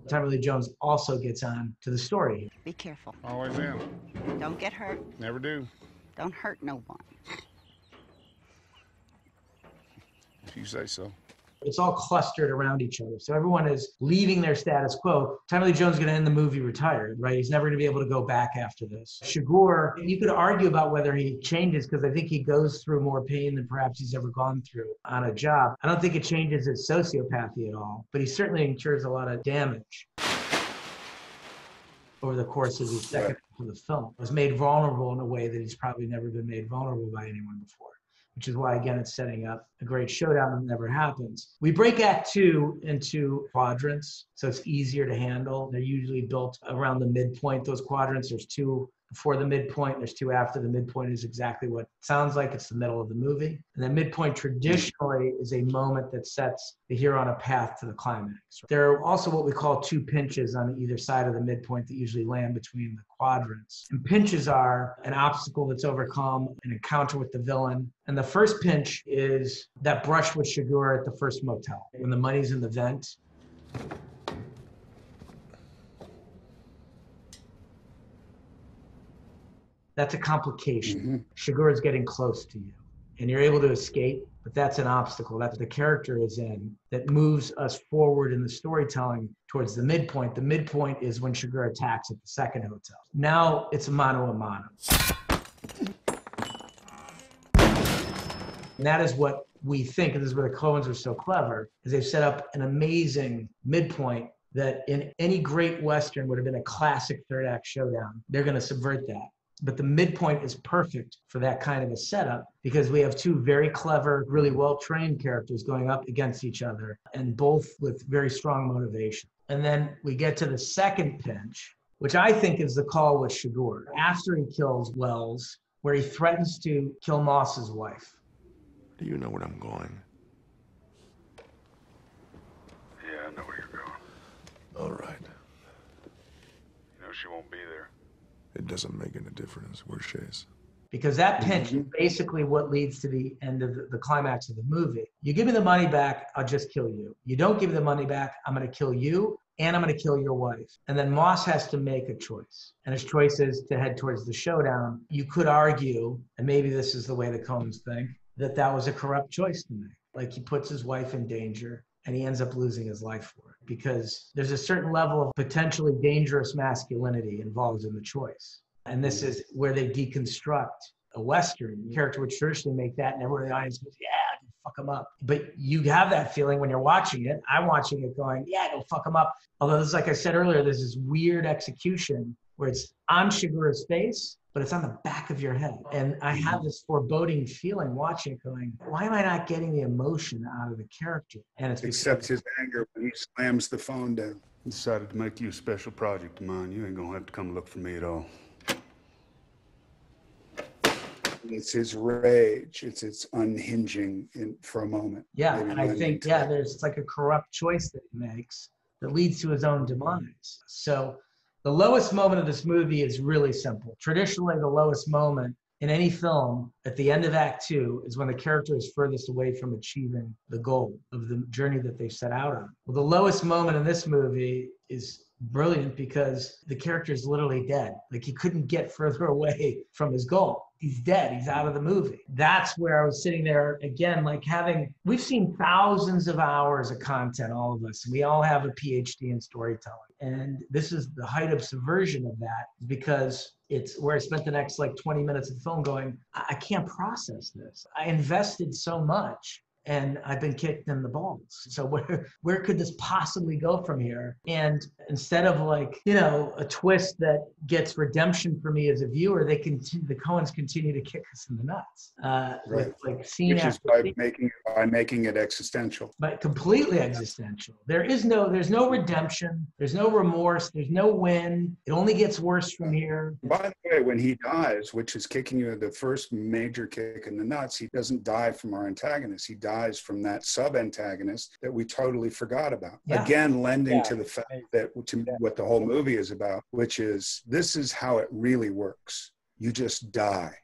Tommy Lee Jones also gets on to the story. Be careful. Always am. Don't get hurt. Never do. Don't hurt no one. If you say so. It's all clustered around each other. So everyone is leaving their status quo. Tommy Lee Jones is going to end the movie retired, right? He's never going to be able to go back after this. Chigurh, you could argue about whether he changes because I think he goes through more pain than perhaps he's ever gone through on a job. I don't think it changes his sociopathy at all, but he certainly incurs a lot of damage over the course of the second half of the film. He was made vulnerable in a way that he's probably never been made vulnerable by anyone before, which is why, again, it's setting up a great showdown that never happens. We break Act 2 into quadrants, so it's easier to handle. They're usually built around the midpoint, those quadrants. There's 2 before the midpoint, there's 2 after. The midpoint is exactly what it sounds like. It's the middle of the movie. And the midpoint traditionally is a moment that sets the hero on a path to the climax. There are also what we call 2 pinches on either side of the midpoint that usually land between the quadrants. And pinches are an obstacle that's overcome, an encounter with the villain. And the first pinch is that brush with Chigurh at the first motel. When the money's in the vent, that's a complication. Chigurh is getting close to you and you're able to escape, but that's an obstacle that the character is in that moves us forward in the storytelling towards the midpoint. The midpoint is when Chigurh attacks at the second hotel. Now it's mano a mano. And that is what we think, and this is where the Coens are so clever, is they've set up an amazing midpoint that in any great Western would have been a classic third act showdown. They're going to subvert that. But the midpoint is perfect for that kind of a setup because we have two very clever, really well-trained characters going up against each other and both with very strong motivation. And then we get to the second pinch, which I think is the call with Chigurh. After he kills Wells, where he threatens to kill Moss's wife. Do you know where I'm going? Yeah, I know where you're going. All right. You know she won't be there. It doesn't make any difference. Where's Chase? Because that pinch is basically what leads to the end of the climax of the movie. You give me the money back, I'll just kill you. You don't give me the money back, I'm going to kill you, and I'm going to kill your wife. And then Moss has to make a choice. And his choice is to head towards the showdown. You could argue, and maybe this is the way the Coens think, that that was a corrupt choice to make. Like he puts his wife in danger and he ends up losing his life for it because there's a certain level of potentially dangerous masculinity involved in the choice. And this is where they deconstruct a Western. The character would traditionally make that and everyone in the audience goes, yeah, fuck him up. But you have that feeling when you're watching it. I'm watching it going, yeah, go fuck him up. Although this, like I said earlier, there's this weird execution where it's on Chigurh's face, but it's on the back of your head. And I have this foreboding feeling watching it going, why am I not getting the emotion out of the character? And it's except his anger when he slams the phone down. Decided to make you a special project of mine. You ain't gonna have to come look for me at all. It's his rage. It's unhinging for a moment. Yeah, and I think, there's like a corrupt choice that he makes that leads to his own demise. So the lowest moment of this movie is really simple. Traditionally, the lowest moment in any film at the end of Act 2 is when the character is furthest away from achieving the goal of the journey that they set out on. Well, the lowest moment in this movie is brilliant because the character is literally dead. Like he couldn't get further away from his goal. He's dead. He's out of the movie. That's where I was sitting there again, like we've seen thousands of hours of content, all of us. We all have a PhD in storytelling. And this is the height of subversion of that because it's where I spent the next 20 minutes of the film going, I can't process this. I invested so much and I've been kicked in the balls. So where could this possibly go from here? And instead of a twist that gets redemption for me as a viewer, the Coens continue to kick us in the nuts. Right. With scene Which is after scene. by making it existential. But completely existential. There's no redemption. There's no remorse. There's no win. It only gets worse from here. By the way, when he dies, which is kicking you the first major kick in the nuts, he doesn't die from our antagonist. He dies from that sub-antagonist that we totally forgot about. Yeah. Again, lending to the fact that what the whole movie is about, which is this is how it really works. You just die.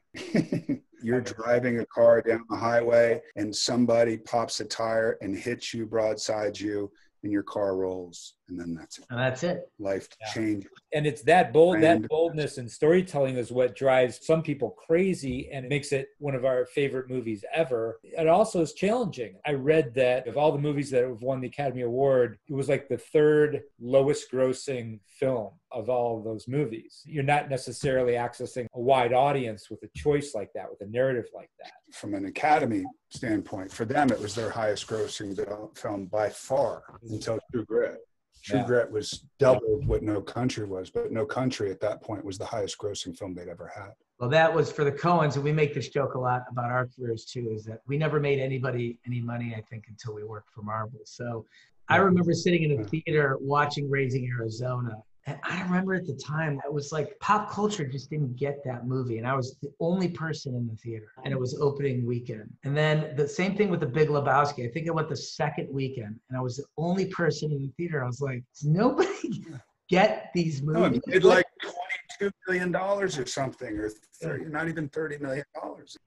You're driving a car down the highway and somebody pops a tire and hits you, broadsides you, and your car rolls. And then that's it. And that's it. Life changes. And it's that boldness in storytelling is what drives some people crazy and makes it one of our favorite movies ever. It also is challenging. I read that of all the movies that have won the Academy Award, it was like the third lowest grossing film of all of those movies. You're not necessarily accessing a wide audience with a choice like that, with a narrative like that. From an Academy standpoint, for them, it was their highest grossing film by far until True Grit. True Grit was double what No Country was, but No Country at that point was the highest grossing film they'd ever had. Well, that was for the Coens, and we make this joke a lot about our careers too, is that we never made anybody any money, I think, until we worked for Marvel. So I remember sitting in a theater watching Raising Arizona. And I remember at the time, it was like pop culture just didn't get that movie. And I was the only person in the theater. And it was opening weekend. And then the same thing with The Big Lebowski. I think I went the second weekend. And I was the only person in the theater. I was like, does nobody get these movies? No, it made like $22 million or something, or 30, not even $30 million.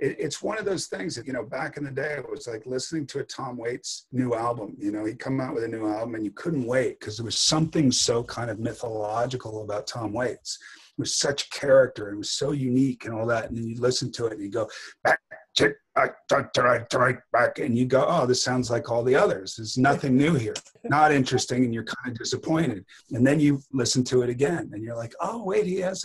It's one of those things that, back in the day, it was like listening to a Tom Waits new album. He'd come out with a new album and you couldn't wait because there was something so kind of mythological about Tom Waits. with such character, and it was so unique and all that. And then you listen to it and you go, back, back, and you go, oh, this sounds like all the others. There's nothing new here. Not interesting, and you're kind of disappointed. And then you listen to it again, and you're like, oh, wait, he has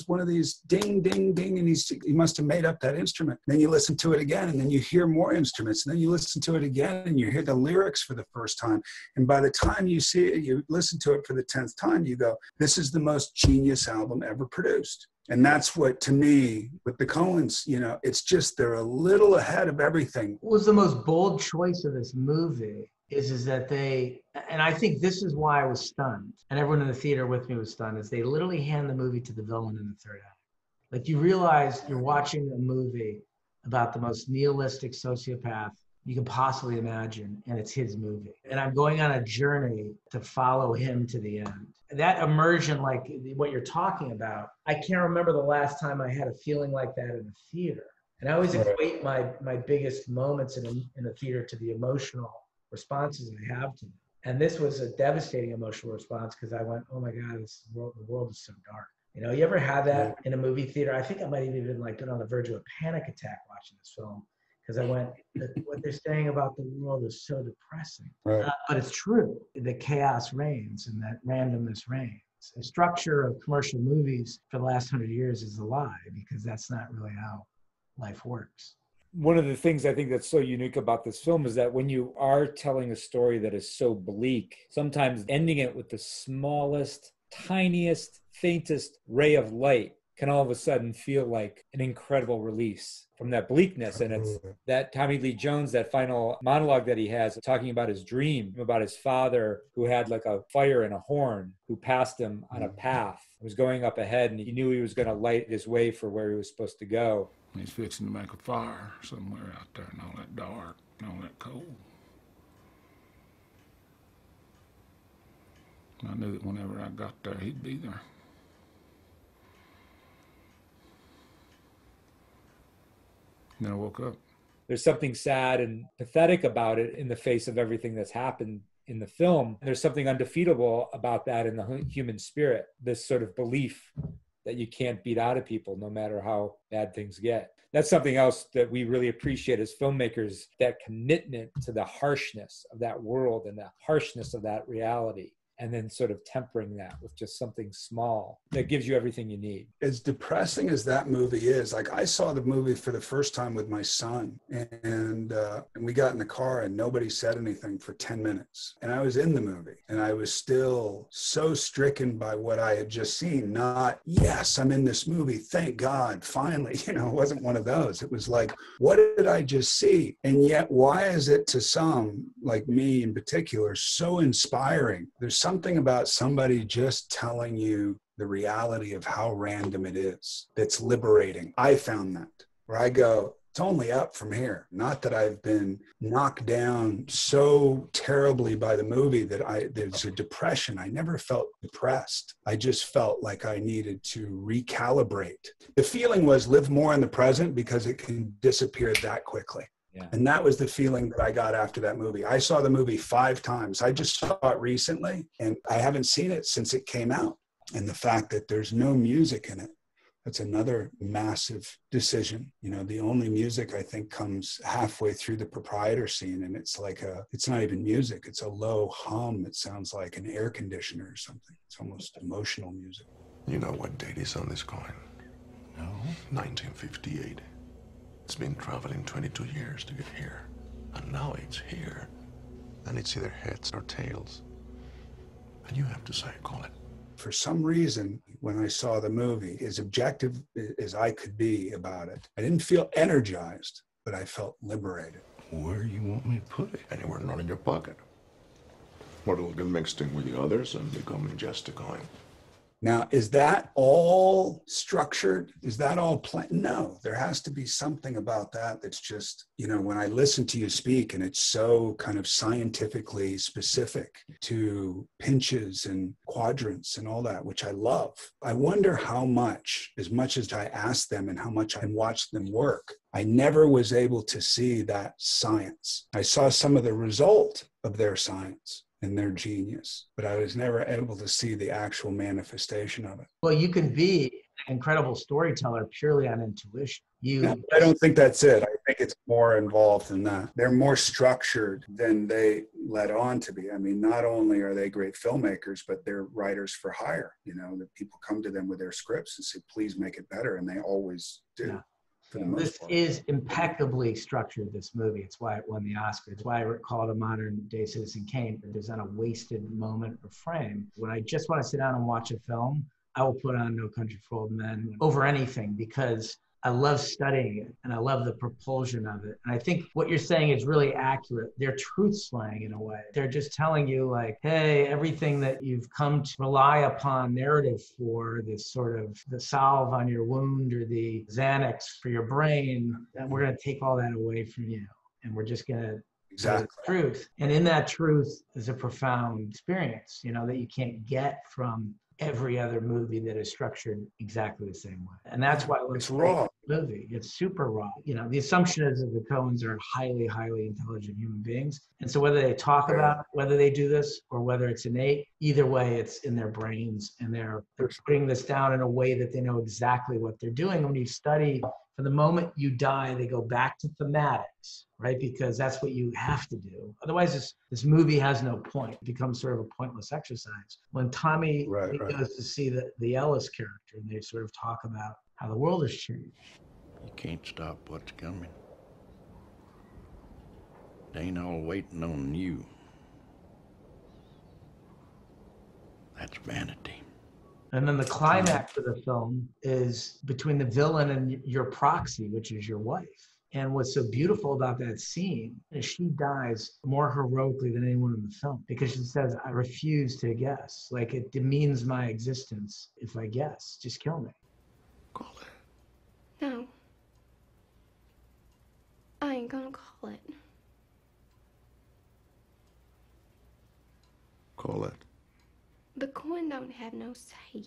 one of these ding, ding, ding, and he must have made up that instrument. And then you listen to it again, and then you hear more instruments, and then you listen to it again, and you hear the lyrics for the first time. And by the time you see it, you listen to it for the 10th time, you go, this is the most genius album ever produced. And that's what, to me, with the Coens, you know, it's just they're a little ahead of everything. What was the most bold choice of this movie is that they, and I think this is why I was stunned, and everyone in the theater with me was stunned, is they literally hand the movie to the villain in the third act. Like, you realize you're watching a movie about the most nihilistic sociopath you can possibly imagine, and it's his movie. And I'm going on a journey to follow him to the end. That immersion, like what you're talking about, I can't remember the last time I had a feeling like that in a theater. And I always equate my biggest moments in a theater to the emotional responses I have to them. And this was a devastating emotional response because I went, oh my God, the world is so dark. You know, you ever have that in a movie theater? I think I might have even been on the verge of a panic attack watching this film, because I went, what they're saying about the world is so depressing. Right. But it's true. The chaos reigns and that randomness reigns. The structure of commercial movies for the last 100 years is a lie, because that's not really how life works. One of the things I think that's so unique about this film is that when you are telling a story that is so bleak, sometimes ending it with the smallest, tiniest, faintest ray of light can all of a sudden feel like an incredible release from that bleakness. And it's that Tommy Lee Jones, that final monologue that he has, talking about his dream, about his father who had like a fire and a horn, who passed him on a path, was going up ahead, and he knew he was going to light his way for where he was supposed to go. He's fixing to make a fire somewhere out there, and all that dark and all that cold. I knew that whenever I got there, he'd be there. Then I woke up. There's something sad and pathetic about it in the face of everything that's happened in the film. There's something undefeatable about that in the human spirit, this sort of belief that you can't beat out of people no matter how bad things get. That's something else that we really appreciate as filmmakers, that commitment to the harshness of that world and the harshness of that reality, and then sort of tempering that with just something small that gives you everything you need. As depressing as that movie is, like, I saw the movie for the first time with my son, and we got in the car and nobody said anything for 10 minutes. And I was in the movie and I was still so stricken by what I had just seen. Not, yes, I'm in this movie, thank God, finally. You know, it wasn't one of those. It was like, what did I just see? And yet, why is it to some, like me in particular, so inspiring? There's something about somebody just telling you the reality of how random it is that's liberating. I found that, where I go, it's only up from here. Not that I've been knocked down so terribly by the movie that there's a depression. I never felt depressed. I just felt like I needed to recalibrate. The feeling was live more in the present, because it can disappear that quickly. Yeah. And that was the feeling that I got after that movie. I saw the movie 5 times. I just saw it recently, and I haven't seen it since it came out. And the fact that there's no music in it, that's another massive decision. You know, the only music I think comes halfway through the proprietor scene, and it's like it's not even music. It's a low hum. It sounds like an air conditioner or something. It's almost emotional music. You know what date is on this coin? No. 1958. It's been traveling 22 years to get here. And now it's here. And it's either heads or tails. And you have to say, call it. For some reason, when I saw the movie, as objective as I could be about it, I didn't feel energized, but I felt liberated. Where you want me to put it? Anywhere not in your pocket. Or it'll get mixed in with the others and become just a coin. Now, is that all structured? Is that all planned? No, there has to be something about that that's just, you know, when I listen to you speak and it's so kind of scientifically specific to pinches and quadrants and all that, which I love. I wonder how much, as much as I asked them and how much I watched them work, I never was able to see that science. I saw some of the result of their science, and their genius, but I was never able to see the actual manifestation of it. Well, you can be an incredible storyteller purely on intuition. I don't think that's it. I think it's more involved than that. They're more structured than they let on to be. I mean, not only are they great filmmakers, but they're writers for hire. You know, that people come to them with their scripts and say, please make it better. And they always do. Yeah. For the most This part. is impeccably structured, this movie. It's why it won the Oscar. It's why I call it a modern day Citizen Kane. There's not a wasted moment or frame. When I just want to sit down and watch a film, I will put on No Country for Old Men over anything, because I love studying it and I love the propulsion of it. And I think what you're saying is really accurate. They're truth slang in a way. They're just telling you like, hey, everything that you've come to rely upon narrative for, this sort of the salve on your wound or the Xanax for your brain, and we're going to take all that away from you. And we're just going to Exactly. Truth. And in that truth is a profound experience, you know, that you can't get from every other movie that is structured exactly the same way. And that's why it's raw. Movie. It's super raw. You know, the assumption is that the Coens are highly, highly intelligent human beings. And so whether they talk about whether they do this or whether it's innate, either way, it's in their brains, and they're putting this down in a way that they know exactly what they're doing. When you study, from the moment you die, they go back to thematics, right? Because that's what you have to do. Otherwise, this movie has no point. It becomes sort of a pointless exercise. When Tommy goes to see the Ellis character, and they sort of talk about how the world has changed. You can't stop what's coming. It ain't all waiting on you. That's vanity. And then the climax of the film is between the villain and your proxy, which is your wife. And what's so beautiful about that scene is she dies more heroically than anyone in the film, because she says, I refuse to guess. Like, it demeans my existence if I guess. Just kill me. No. I ain't gonna call it. Call it. The Coen don't have no say.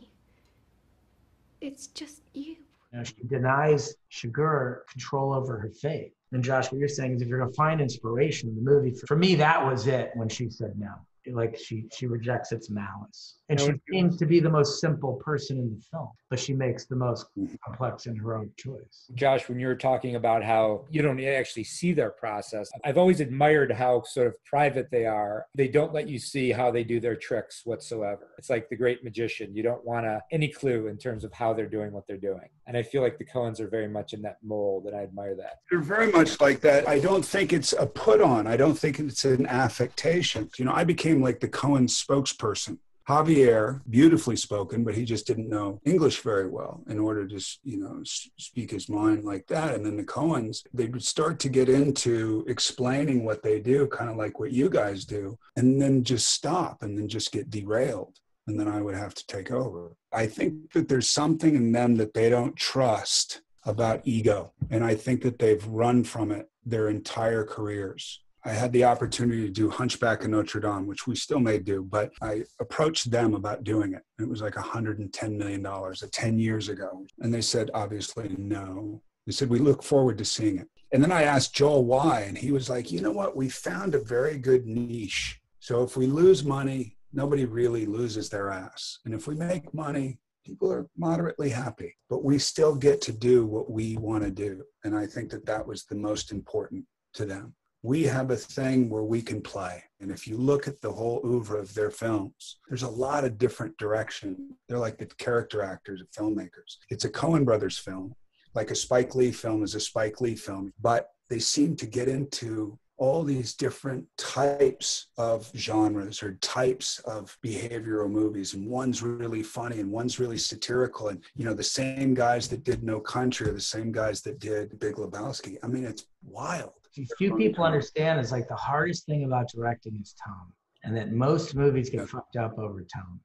It's just you. You know, she denies Shigur control over her fate. And Josh, what you're saying is if you're going to find inspiration in the movie, for me, that was it when she said no. Like she rejects its malice. And she seems to be the most simple person in the film, but she makes the most complex and heroic choice. Josh, when you were talking about how you don't actually see their process, I've always admired how sort of private they are. They don't let you see how they do their tricks whatsoever. It's like the great magician. You don't want any clue in terms of how they're doing what they're doing. And I feel like the Coens are very much in that mold, and I admire that. They're very much like that. I don't think it's a put on. I don't think it's an affectation. You know, I became like the Coen spokesperson. Javier, beautifully spoken, but he just didn't know English very well in order to, you know, speak his mind like that. And then the Coens, they would start to get into explaining what they do, kind of like what you guys do, and then just stop and then just get derailed. And then I would have to take over. I think that there's something in them that they don't trust about ego. And I think that they've run from it their entire careers. I had the opportunity to do Hunchback of Notre Dame, which we still may do, but I approached them about doing it. It was like $110 million 10 years ago. And they said, obviously, no. They said, we look forward to seeing it. And then I asked Joel why, and he was like, you know what? We found a very good niche. So if we lose money, nobody really loses their ass. And if we make money, people are moderately happy, but we still get to do what we want to do. And I think that that was the most important to them. We have a thing where we can play. And if you look at the whole oeuvre of their films, there's a lot of different direction. They're like the character actors of filmmakers. It's a Coen Brothers film, like a Spike Lee film is a Spike Lee film, but they seem to get into all these different types of genres or types of behavioral movies. And one's really funny and one's really satirical. And, you know, the same guys that did No Country are the same guys that did Big Lebowski. I mean, it's wild. Few people understand is like the hardest thing about directing is tone, and that most movies get fucked up over tone.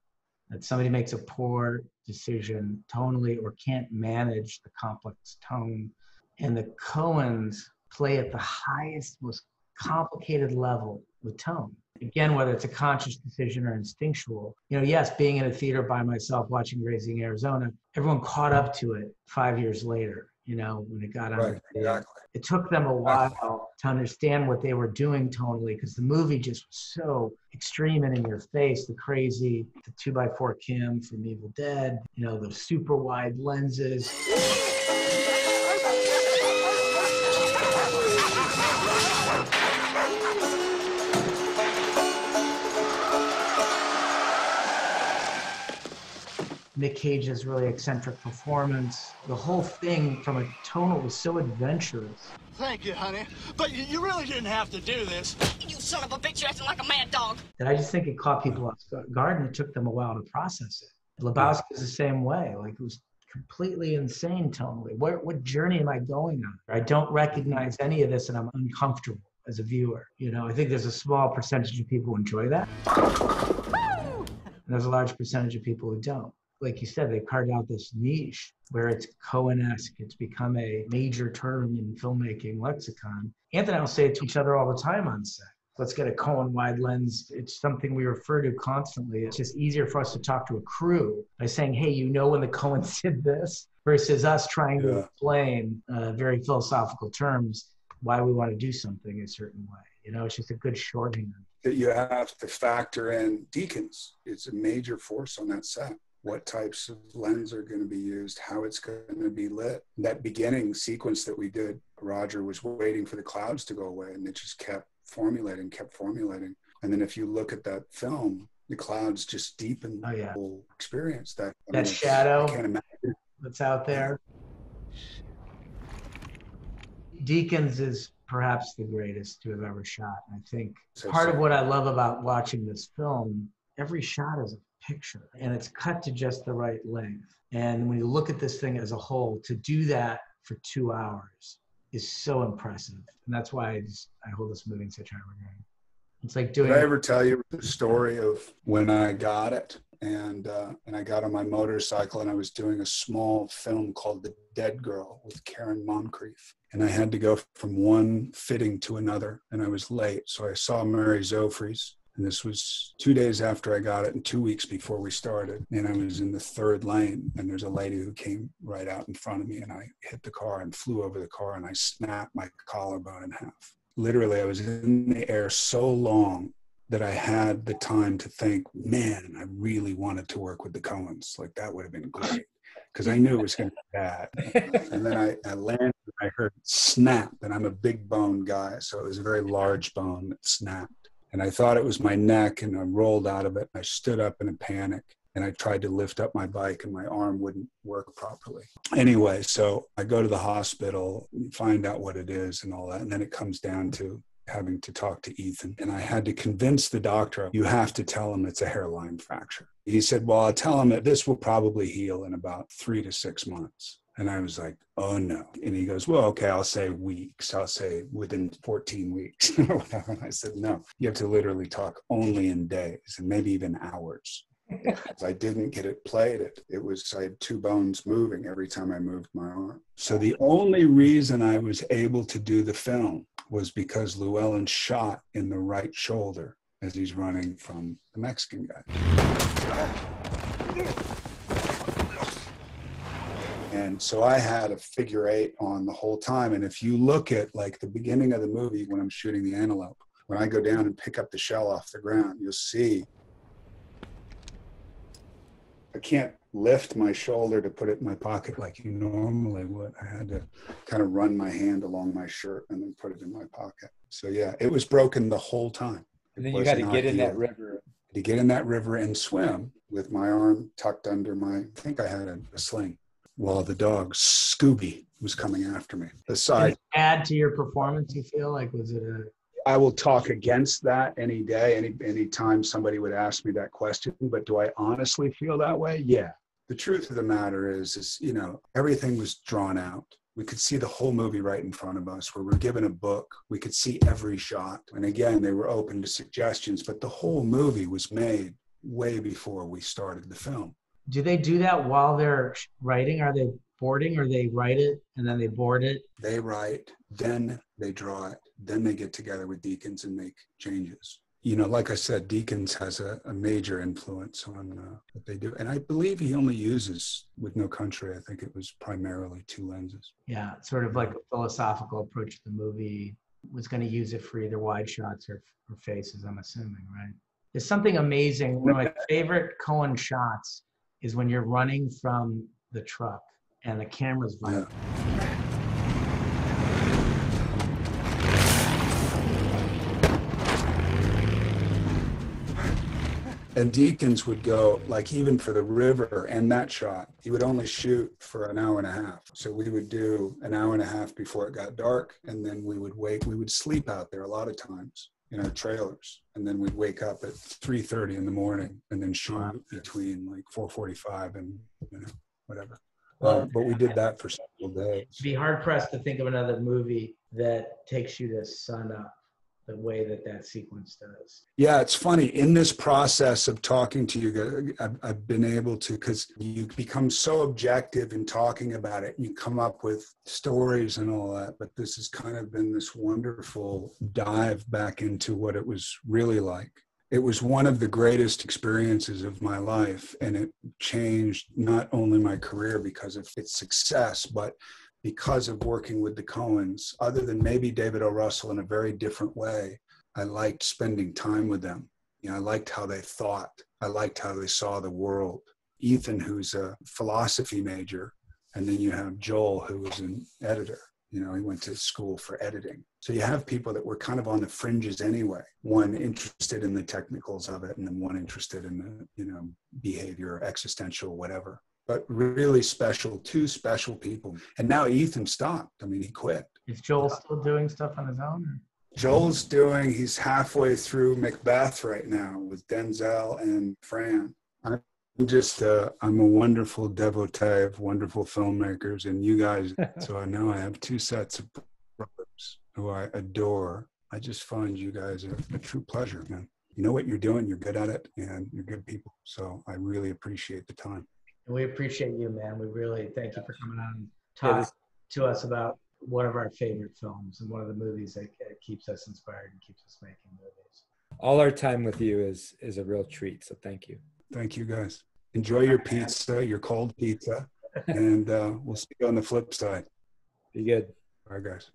That somebody makes a poor decision tonally or can't manage the complex tone. And the Coens play at the highest, most complicated level with tone. Again, whether it's a conscious decision or instinctual. You know, yes, being in a theater by myself watching Raising Arizona, everyone caught up to it 5 years later, you know, when it got out. Right, exactly. It took them a while to understand what they were doing tonally, because the movie just was so extreme and in your face. The crazy, the 2x4 cam from Evil Dead, you know, the super wide lenses. Nick Cage's really eccentric performance. The whole thing from a tonal was so adventurous. Thank you, honey. But you really didn't have to do this. You son of a bitch, you're acting like a mad dog. And I just think it caught people off guard, and it took them a while to process it. Lebowski was the same way. Like, it was completely insane tonally. What journey am I going on? I don't recognize any of this, and I'm uncomfortable as a viewer. You know, I think there's a small percentage of people who enjoy that. And there's a large percentage of people who don't. Like you said, they carved out this niche where it's Coen-esque. It's become a major term in filmmaking lexicon. Anthony and I will say it to each other all the time on set. Let's get a Coen wide lens. It's something we refer to constantly. It's just easier for us to talk to a crew by saying, hey, you know when the Coens did this, versus us trying to explain very philosophical terms why we want to do something a certain way. You know, it's just a good shorthand. That you have to factor in Deacons. It's a major force on that set. What types of lens are going to be used, how it's going to be lit. That beginning sequence that we did, Roger was waiting for the clouds to go away, and it just kept formulating. And then if you look at that film, the clouds just deepen the whole experience. That shadow I can't imagine. That's out there. Deacons is perhaps the greatest to have ever shot. I think part of what I love about watching this film, every shot is a picture, and it's cut to just the right length. And when you look at this thing as a whole, to do that for 2 hours is so impressive. And that's why I hold this movie in such high regard. It's like doing. Did I ever tell you the story of when I got it? And I got on my motorcycle, and I was doing a small film called The Dead Girl with Karen Moncrief. And I had to go from one fitting to another, and I was late. So I saw Mary Zofries. And this was 2 days after I got it and 2 weeks before we started. And I was in the third lane, and there's a lady who came right out in front of me, and I hit the car and flew over the car, and I snapped my collarbone in half. Literally, I was in the air so long that I had the time to think, man, I really wanted to work with the Coens. Like, that would have been great, because I knew it was going to be bad. And then I landed, and I heard snap, and I'm a big bone guy, so it was a very large bone that snapped. And I thought it was my neck, and I rolled out of it. I stood up in a panic, and I tried to lift up my bike, and my arm wouldn't work properly. Anyway, so I go to the hospital, find out what it is and all that. And then it comes down to having to talk to Ethan. And I had to convince the doctor, you have to tell him it's a hairline fracture. He said, well, I'll tell him that this will probably heal in about 3 to 6 months. And I was like, oh no. And he goes, well, okay, I'll say weeks. I'll say within 14 weeks or whatever. And I said, no, you have to literally talk only in days and maybe even hours. I didn't get it plated. I had 2 bones moving every time I moved my arm. So the only reason I was able to do the film was because Llewellyn shot in the right shoulder as he's running from the Mexican guy. And so I had a figure 8 on the whole time. And if you look at like the beginning of the movie when I'm shooting the antelope, when I go down and pick up the shell off the ground, you'll see I can't lift my shoulder to put it in my pocket like you normally would. I had to kind of run my hand along my shirt and then put it in my pocket. So yeah, it was broken the whole time. And then you had to get in that river. To get in that river and swim with my arm tucked under I think I had a sling, while the dog Scooby was coming after me. Did it add to your performance, you feel like? Was it I will talk against that any day, any time somebody would ask me that question. But do I honestly feel that way? Yeah. The truth of the matter is, you know, everything was drawn out. We could see the whole movie right in front of us. We were given a book. We could see every shot. And again, they were open to suggestions, but the whole movie was made way before we started the film. Do they do that while they're writing? Are they boarding, or they write it and then they board it? They write, then they draw it, then they get together with Deacons and make changes. you know, like I said, Deakins has a major influence on what they do. And I believe he only uses, with No Country, I think it was primarily 2 lenses. Yeah, sort of like a philosophical approach to the movie. Was going to use it for either wide shots or faces, I'm assuming, right? There's something amazing. One of my favorite Coen shots is when you're running from the truck and the camera's vibrating. Yeah. And Deakins would go, like, even for the river and that shot, he would only shoot for an hour and a half. So we would do an hour and a half before it got dark, and then we would sleep out there a lot of times in our trailers. And then we'd wake up at 3:30 in the morning and then shoot between like 4:45 and, you know, whatever. But we did that for several days. Be hard pressed to think of another movie that takes you to sun up the way that sequence does. Yeah, it's funny. In this process of talking to you, I've been able to, because you become so objective in talking about it, and you come up with stories and all that, but this has kind of been this wonderful dive back into what it was really like. It was one of the greatest experiences of my life, and it changed not only my career because of its success, but because of working with the Coens. Other than maybe David O. Russell in a very different way, I liked spending time with them. You know, I liked how they thought. I liked how they saw the world. Ethan, who's a philosophy major, and then you have Joel, who was an editor. You know, he went to school for editing. So you have people that were kind of on the fringes anyway. One interested in the technicals of it, and then one interested in the, you know, behavior, existential, whatever. But really special, 2 special people. And now Ethan stopped. I mean, he quit. Is Joel still doing stuff on his own? He's halfway through Macbeth right now with Denzel and Fran. I'm a wonderful devotee of wonderful filmmakers and you guys. So I know I have 2 sets of brothers who I adore. I just find you guys a true pleasure, man. You know what you're doing, you're good at it, and you're good people. So I really appreciate the time. And we appreciate you, man. We really thank you for coming on and talking to us about one of our favorite films and one of the movies that keeps us inspired and keeps us making movies. All our time with you is a real treat. So thank you. Thank you, guys. Enjoy your pizza, your cold pizza, and we'll see you on the flip side. Be good. Bye, guys.